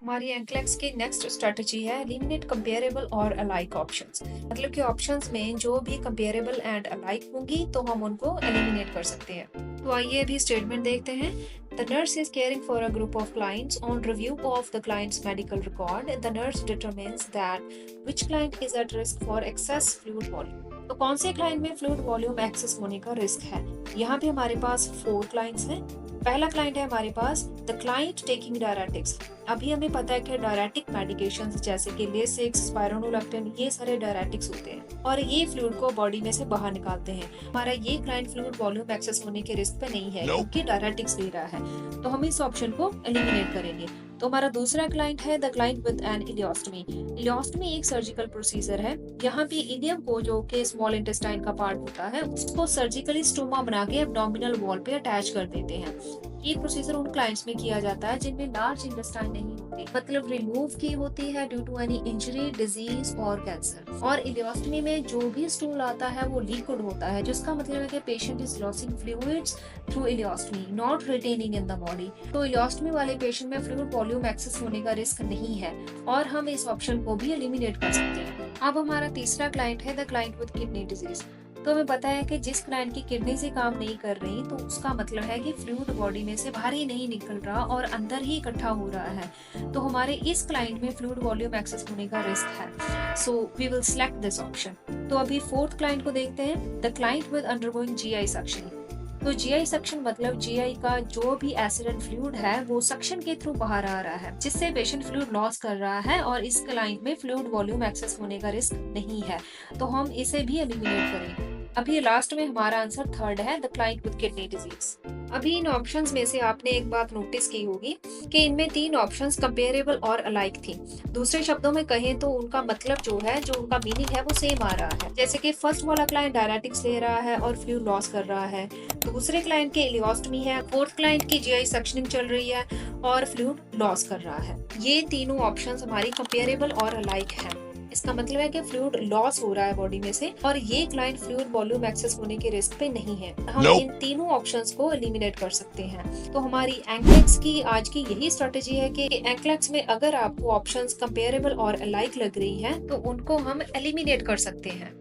हमारी एंक्लेक्स की next strategy है एलिमिनेट कंपेरेबल और अलाइक ऑप्शंस। मतलब कि ऑप्शंस में जो भी कंपेरेबल एंड अलाइक होंगी तो हम उनको एलिमिनेट कर सकते हैं। तो आइए अभी स्टेटमेंट देखते हैं। The nurse is caring for a group of clients. On review of the client's medical record, the nurse determines that which client is at risk for excess fluid volume. तो कौन से क्लाइंट में fluid volume access होने का risk है। यहाँ पे हमारे पास 4 क्लाइंट्स हैं। पहला क्लाइंट है हमारे पास द क्लाइंट टेकिंग डायरेटिक्स। अभी हमें पता है कि डायरेटिक मेडिकेशंस जैसे कि लेसिक्स, स्पाइरोनोलेक्टिन, ये सारे डायरेटिक्स होते हैं और ये फ्लूइड को बॉडी में से बाहर निकालते हैं। हमारा ये क्लाइंट फ्लूइड वॉल्यूम एक्सेस होने के रिस्क पे नहीं है क्योंकि डायरेटिक्स ले रहा है, तो हम इस ऑप्शन को एलिमिनेट करेंगे। तो हमारा दूसरा क्लाइंट है द क्लाइंट विद एन इलियोस्टमी। इलियोस्टमी एक सर्जिकल प्रोसीजर है। यहाँ पे इलियम को, जो कि स्मॉल इंटेस्टाइन का पार्ट होता है, उसको सर्जिकली स्टोमा बना के एब्डोमिनल वॉल पे अटैच कर देते हैं। ये प्रोसीजर उन क्लाइंट्स में किया जाता है जिनमें लार्ज इंटेस्टाइन नहीं होती, मतलब रिमूव की होती है due to any injury, disease और कैंसर। और इलियोस्टमी में जो भी स्टूल आता है वो लिक्विड होता है, जिसका मतलब है कि patient is losing fluids through ileostomy, not retaining in the body. तो इलियोस्टमी वाले पेशेंट में फ्लूइड वॉल्यूम एक्सेस होने का रिस्क नहीं है और हम इस ऑप्शन को भी एलिमिनेट कर सकते हैं। अब हमारा तीसरा क्लाइंट है the client with kidney disease. तो हमें पता है कि जिस क्लाइंट की किडनी से काम नहीं कर रही, तो उसका मतलब है कि फ्लूइड बॉडी में से बाहर ही नहीं निकल रहा और अंदर ही इकट्ठा हो रहा है। तो हमारे इस क्लाइंट में फ्लूइड वॉल्यूम एक्सेस होने का रिस्क है, so we will select this option. तो अभी फोर्थ क्लाइंट को देखते हैं, the client with undergoing GI suction. तो जीआई सक्शन मतलब जीआई का जो भी एसिड एंड फ्लूइड है वो सक्शन के थ्रू बाहर आ रहा है, जिससे पेशेंट फ्लूइड लॉस कर रहा है और इस क्लाइंट में फ्लूइड वॉल्यूम एक्सेस होने का रिस्क नहीं है, तो हम इसे भी एलिमिनेट करेंगे। अभी लास्ट में हमारा आंसर थर्ड है the client with kidney disease. अभी इन ऑप्शंस में से आपने एक बात नोटिस की होगी कि इनमें 3 ऑप्शंस कंपेरेबल और अलाइक थी। दूसरे शब्दों में कहें तो उनका मतलब जो है, जो उनका मीनिंग है, वो सेम आ रहा है। जैसे कि फर्स्ट वाला क्लाइंट डायरेटिक्स ले रहा है और फ्लूइड लॉस कर रहा है, दूसरे क्लाइंट के इलियोस्टमी है, फोर्थ क्लाइंट की जीआई सक्शनिंग चल रही है और फ्लूइड लॉस कर रहा है। ये तीनों ऑप्शंस हमारी कंपेरेबल और अलाइक हैं। इसका मतलब है कि फ्लूइड लॉस हो रहा है बॉडी में से और ये क्लाइंट फ्लूइड वॉल्यूम एक्सेस होने के रिस्क पे नहीं है। हम इन तीनों ऑप्शंस को एलिमिनेट कर सकते हैं। तो हमारी एंक्लेक्स की आज की यही स्ट्रेटेजी है कि एंक्लेक्स में अगर आपको ऑप्शंस कंपेरेबल और अलाइक लग रही है तो उनको हम एलिमिनेट कर सकते हैं।